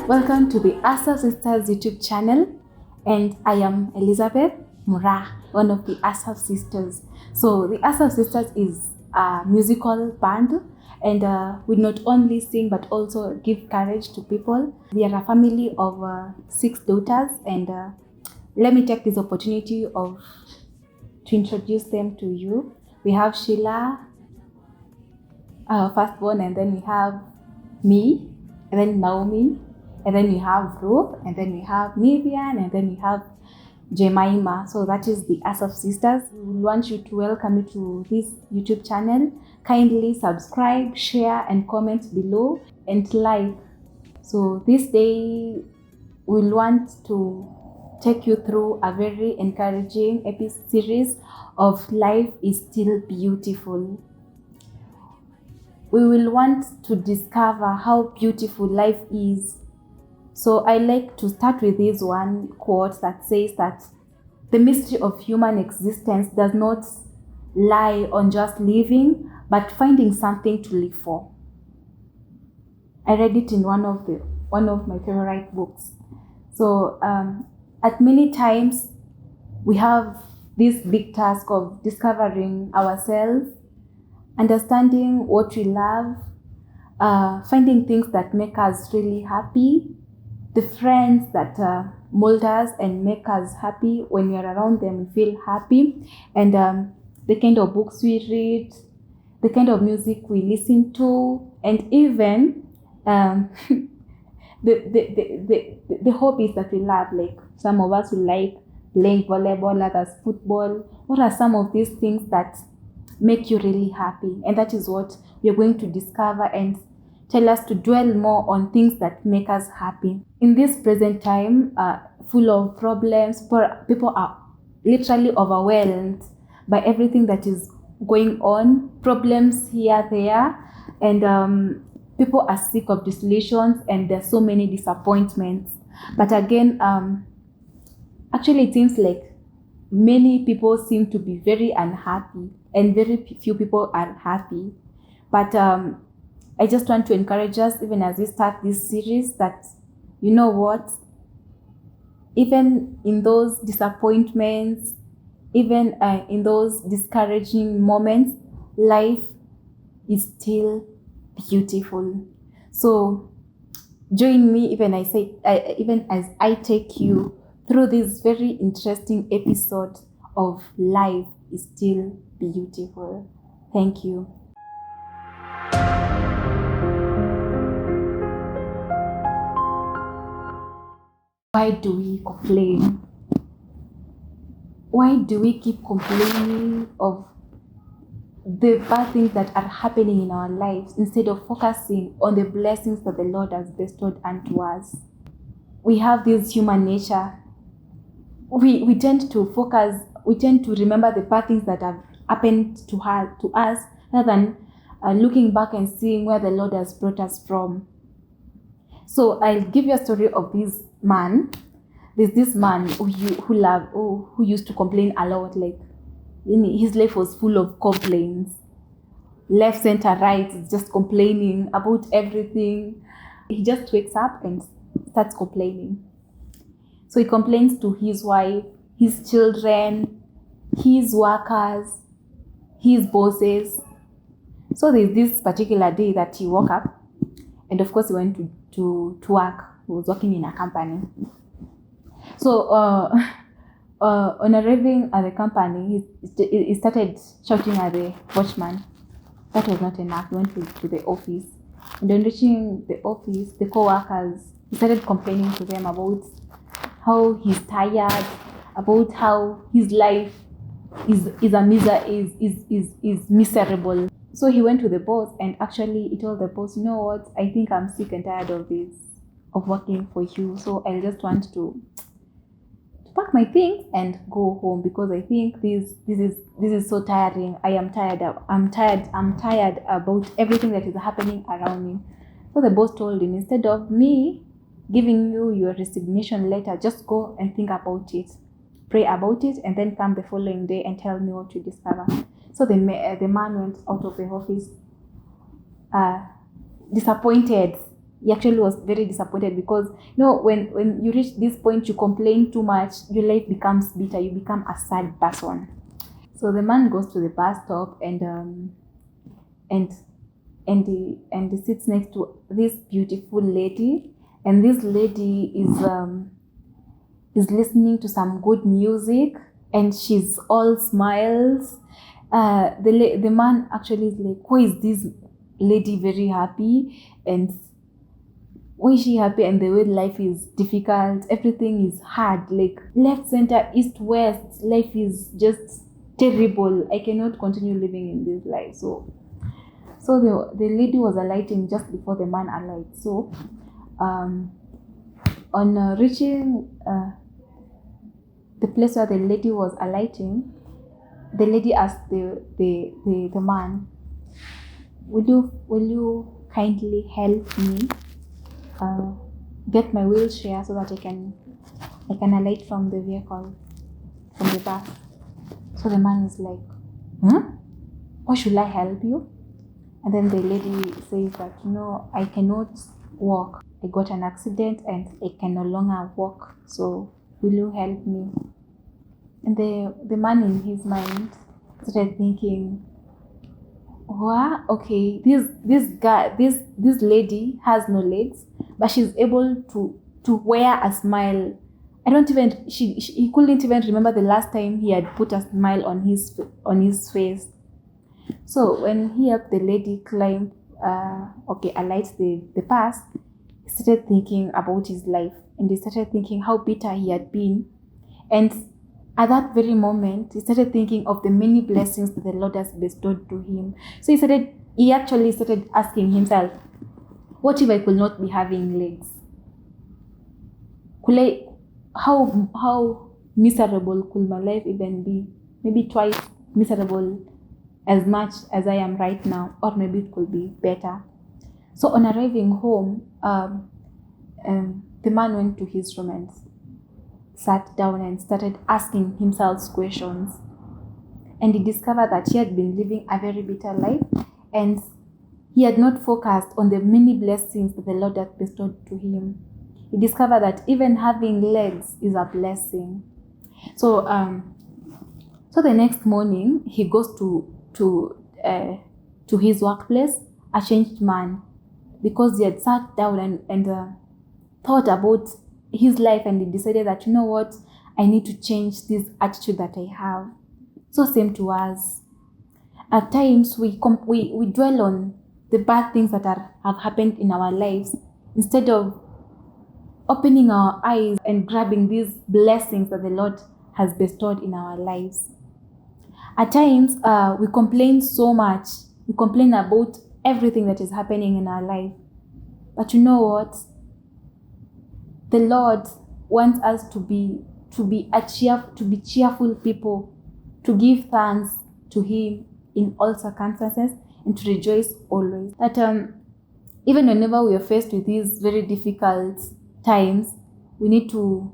Welcome to the Asaph Sisters YouTube channel, and I am Elizabeth Mura, one of the Asaph Sisters. So the Asaph Sisters is a musical band, and we not only sing but also give courage to people. We are a family of 6 daughters, and let me take this opportunity to introduce them to you. We have Sheila, our firstborn, and then we have me, and then Naomi, and then we have Ruth, and then we have Nivian, and then we have Jemima. So that is the Asaph Sisters. We want you to welcome you to this YouTube channel. Kindly subscribe, share, and comment below, and like. So this day we'll want to take you through a very encouraging series of Life is Still Beautiful. We will want to discover how beautiful life is. So I like to start with this one quote that says that the mystery of human existence does not lie on just living, but finding something to live for. I read it in one of my favorite books. So at many times we have this big task of discovering ourselves, understanding what we love, finding things that make us really happy, the friends that mold us and make us happy. When we are around them, we feel happy, and the kind of books we read, the kind of music we listen to, and even the hobbies that we love. Like some of us will like playing volleyball, others football. What are some of these things that make you really happy? And that is what we are going to discover and tell us to dwell more on things that make us happy. In this present time, full of problems, people are literally overwhelmed by everything that is going on, problems here, there, and people are sick of desolations, and there's so many disappointments. But again, actually it seems like many people seem to be very unhappy, and very few people are happy. But I just want to encourage us, even as we start this series, that you know what, even in those disappointments, even in those discouraging moments, life is still beautiful. So join me even as I take you through this very interesting episode of Life is Still Beautiful. Thank you. Why do we complain? Why do we keep complaining of the bad things that are happening in our lives instead of focusing on the blessings that the Lord has bestowed unto us? We have this human nature. We tend to remember the bad things that have happened to us rather than looking back and seeing where the Lord has brought us from. So I'll give you a story of this man. There's this man who used to complain a lot. Like his life was full of complaints, left, center, right. It's just complaining about everything. He just wakes up and starts complaining. So he complains to his wife, his children, his workers, his bosses. So there's this particular day that he woke up, and of course he went to work. He was working in a company. So on arriving at the company, he started shouting at the watchman. That was not enough. He went to the office, and on reaching the office, the co-workers, he started complaining to them about how he's tired, about how his life is miserable. So he went to the boss, and actually he told the boss, you know what, I think I'm sick and tired of working for you. So I just want to pack my things and go home, because I think this is so tiring. I'm tired about everything that is happening around me. So the boss told him, instead of me giving you your resignation letter, just go and think about it, pray about it, and then come the following day and tell me what you discover. So the man went out of the office disappointed he actually was very disappointed because when you reach this point, you complain too much, your life becomes bitter, you become a sad person. So the man goes to the bus stop and he sits next to this beautiful lady, and this lady is listening to some good music, and she's all smiles. The man actually is like, why is this lady very happy, and why is she happy? And the way life is difficult, everything is hard, like left, center, east, west, life is just terrible. I cannot continue living in this life. So the lady was alighting just before the man alighted. So on reaching the place where the lady was alighting, the lady asked the man, will you kindly help me get my wheelchair so that I can alight from the vehicle, from the bus. So the man is like, why should I help you? And then the lady says that, I cannot walk. I got an accident and I can no longer walk. So will you help me? And the man in his mind started thinking, what? Okay, this lady has no legs, but she's able to wear a smile. He couldn't even remember the last time he had put a smile on his face. So when he helped the lady climb, alight the bus, he started thinking about his life, and he started thinking how bitter he had been. And at that very moment, he started thinking of the many blessings that the Lord has bestowed to him. So he actually started asking himself, what if I could not be having legs? How miserable could my life even be? Maybe twice miserable as much as I am right now, or maybe it could be better. So on arriving home, the man went to his room and sat down and started asking himself questions. And he discovered that he had been living a very bitter life, and he had not focused on the many blessings that the Lord had bestowed to him. He discovered that even having legs is a blessing. So the next morning, he goes to his workplace, a changed man, because he had sat down and thought about his life, and he decided that, I need to change this attitude that I have. So same to us. At times we dwell on the bad things that have happened in our lives instead of opening our eyes and grabbing these blessings that the Lord has bestowed in our lives. At times we complain so much. We complain about everything that is happening in our life. But you know what? The Lord wants us to be cheerful people, to give thanks to Him in all circumstances, and to rejoice always. That even whenever we are faced with these very difficult times, we need to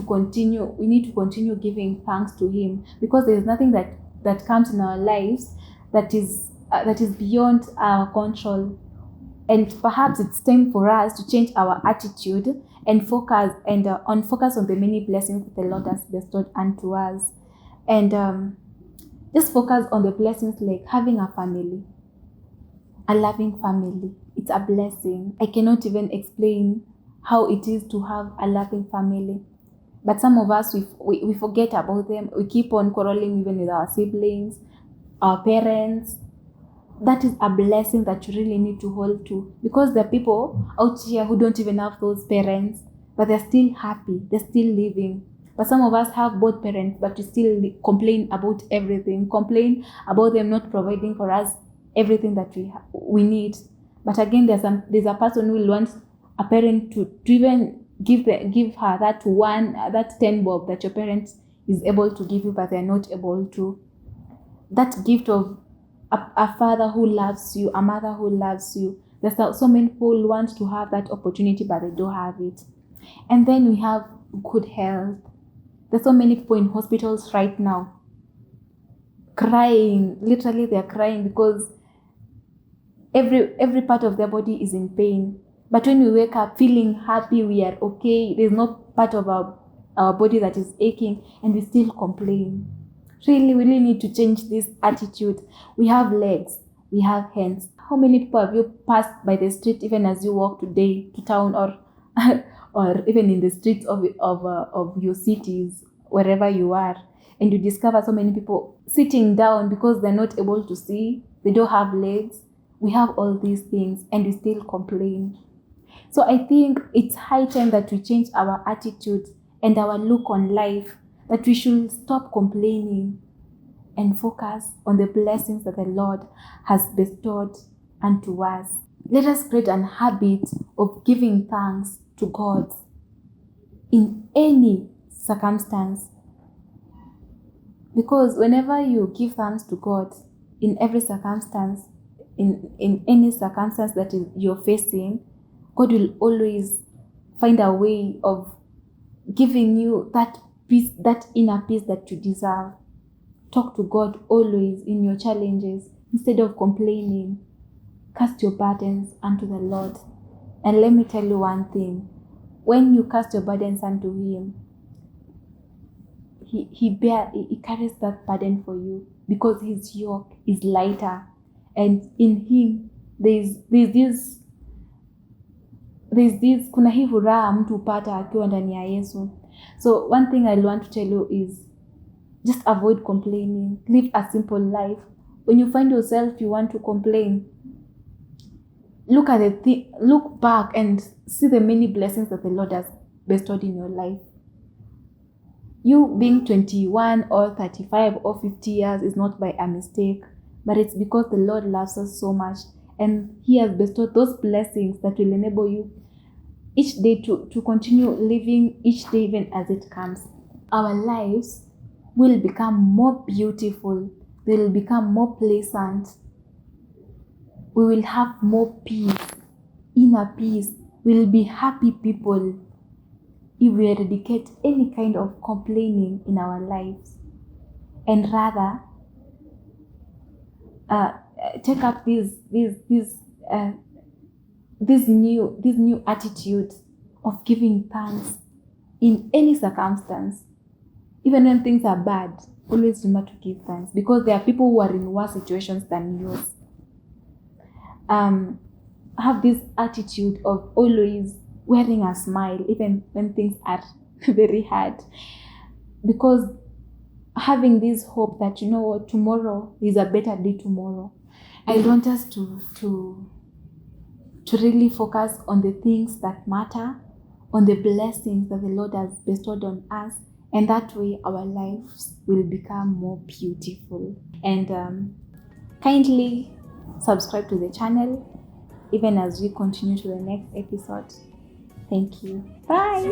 continue giving thanks to Him, because there is nothing that comes in our lives that is beyond our control. And perhaps it's time for us to change our attitude and focus on the many blessings that the Lord has bestowed unto us, and just focus on the blessings like having a family, a loving family. It's a blessing. I cannot even explain how it is to have a loving family. But some of us, we forget about them. We keep on quarreling even with our siblings, our parents. That is a blessing that you really need to hold to, because there are people out here who don't even have those parents, but they're still happy, they're still living. But some of us have both parents, but we still complain about everything, complain about them not providing for us everything that we need. But again, there's a person who will want a parent to even give her that 10 bob that your parent is able to give you, but they're not able to. That gift of a father who loves you, a mother who loves you. There's so many people who want to have that opportunity, but they don't have it. And then we have good health. There's so many people in hospitals right now crying. Literally, they're crying because every part of their body is in pain. But when we wake up feeling happy, we are okay, there's no part of our body that is aching, and we still complain. Really, we really need to change this attitude. We have legs, we have hands. How many people have you passed by the street, even as you walk today to town, or or even in the streets of your cities, wherever you are, and you discover so many people sitting down because they're not able to see, they don't have legs. We have all these things, and we still complain. So I think it's high time that we change our attitude and our look on life, that we should stop complaining and focus on the blessings that the Lord has bestowed unto us. Let us create an habit of giving thanks to God in any circumstance. Because whenever you give thanks to God in every circumstance, in any circumstance that you're facing, God will always find a way of giving you that peace, that inner peace that you deserve. Talk to God always in your challenges. Instead of complaining, cast your burdens unto the Lord. And let me tell you one thing. When you cast your burdens unto Him, He carries that burden for you, because His yoke is lighter. And in Him, there's this kuna hii furaha mtu upata akiwa ndani ya Yesu. So one thing I want to tell you is just avoid complaining. Live a simple life. When you find yourself you want to complain, look back and see the many blessings that the Lord has bestowed in your life. You being 21 or 35 or 50 years is not by a mistake, but it's because the Lord loves us so much, and He has bestowed those blessings that will enable you each day to continue living each day even as it comes. Our lives will become more beautiful. They will become more pleasant. We will have more peace, inner peace. We will be happy people if we eradicate any kind of complaining in our lives, and rather take up this new attitude of giving thanks in any circumstance. Even when things are bad, always remember to give thanks, because there are people who are in worse situations than yours. Have this attitude of always wearing a smile even when things are very hard, because having this hope that, you know what, tomorrow is a better day tomorrow. I want us to really focus on the things that matter, on the blessings that the Lord has bestowed on us, and that way our lives will become more beautiful. And kindly subscribe to the channel even as we continue to the next episode. Thank you. Bye.